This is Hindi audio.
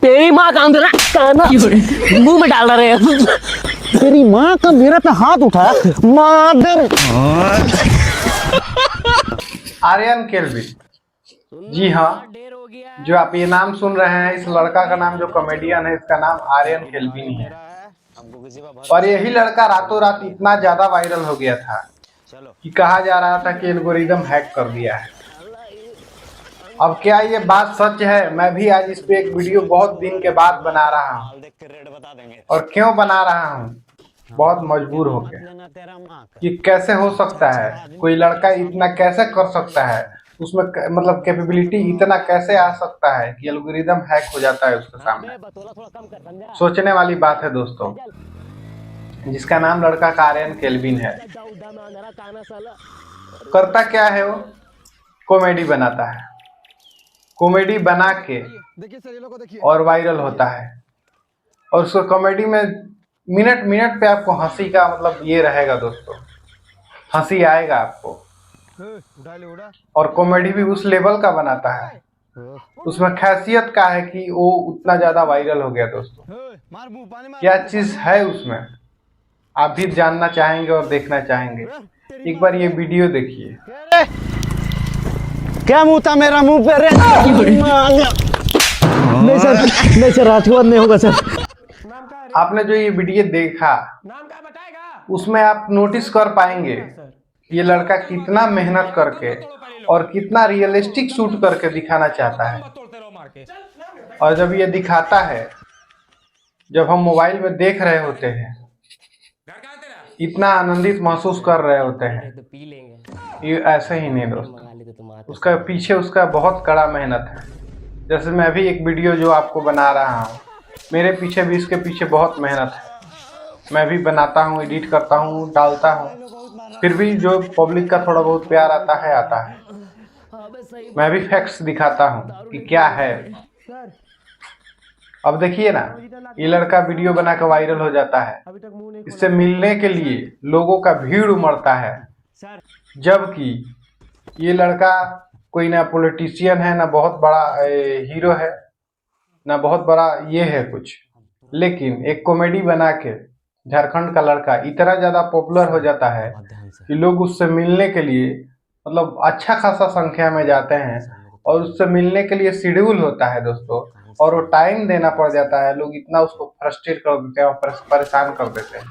तेरी माँ का अंदर काना मुंह में डाल रहे हैं। तेरी माँ का मेरा पे हाथ उठा मादर। आर्यन केल्विन। जी हाँ, जो आप ये नाम सुन रहे हैं, इस लड़का का नाम जो कॉमेडियन है, इसका नाम आर्यन केल्विन ही है। और यही लड़का रातों रात इतना ज्यादा वायरल हो गया था कि कहा जा रहा था कि एल्गोरिदम हैक कर दिया है। अब क्या ये बात सच है? मैं भी आज इस पे एक वीडियो बहुत दिन के बाद बना रहा हूँ। और क्यों बना रहा हूँ? बहुत मजबूर हो गया कि कैसे हो सकता है, कोई लड़का इतना कैसे कर सकता है, उसमें मतलब कैपेबिलिटी इतना कैसे आ सकता है कि एल्गोरिदम हैक हो जाता है उसके सामने। सोचने वाली बात है दोस्तों, जिसका नाम लड़का का आर्यन केल्विन है। करता क्या है वो? कॉमेडी बनाता है, कॉमेडी बना के और वायरल होता है। और उसको कॉमेडी में मिनट मिनट पे आपको हंसी का मतलब ये रहेगा दोस्तों, हंसी आएगा आपको। और कॉमेडी भी उस लेवल का बनाता है, उसमें खासियत का है कि वो उतना ज्यादा वायरल हो गया दोस्तों। क्या चीज है उसमें, आप भी जानना चाहेंगे और देखना चाहेंगे। एक बार ये वीडियो देखिए। क्या मुंह था मेरा मुंह पे रे? नहीं सर राजकुमार नहीं होगा सर। आपने जो ये वीडियो देखा, उसमें आप नोटिस कर पाएंगे ये लड़का कितना मेहनत करके और कितना रियलिस्टिक शूट करके दिखाना चाहता है। और जब ये दिखाता है, जब हम मोबाइल में देख रहे होते हैं, इतना आनंदित महसूस कर रहे होते हैं। ये ऐसे ही नहीं दोस्तों, उसका पीछे उसका बहुत कड़ा मेहनत है। जैसे मैं भी एक वीडियो जो आपको बना रहा हूँ, मेरे पीछे भी इसके पीछे बहुत मेहनत है। मैं भी बनाता हूँ, एडिट करता हूँ, डालता हूँ, फिर भी जो पब्लिक का थोड़ा बहुत प्यार आता है। मैं भी फैक्ट्स दिखाता हूँ कि क्या है। अब देखिए ना, ये लड़का वीडियो बना के वायरल हो जाता है, इससे मिलने के लिए लोगों का भीड़ उमड़ता है। जबकि ये लड़का कोई ना पॉलिटिशियन है, ना बहुत बड़ा हीरो है, ना बहुत बड़ा ये है कुछ, लेकिन एक कॉमेडी बना के झारखंड का लड़का इतना ज्यादा पॉपुलर हो जाता है कि लोग उससे मिलने के लिए मतलब अच्छा खासा संख्या में जाते हैं। और उससे मिलने के लिए शेड्यूल होता है दोस्तों, और वो टाइम देना पड़ जाता है। लोग इतना उसको फ्रस्ट्रेट कर देते हैं और परेशान कर देते हैं।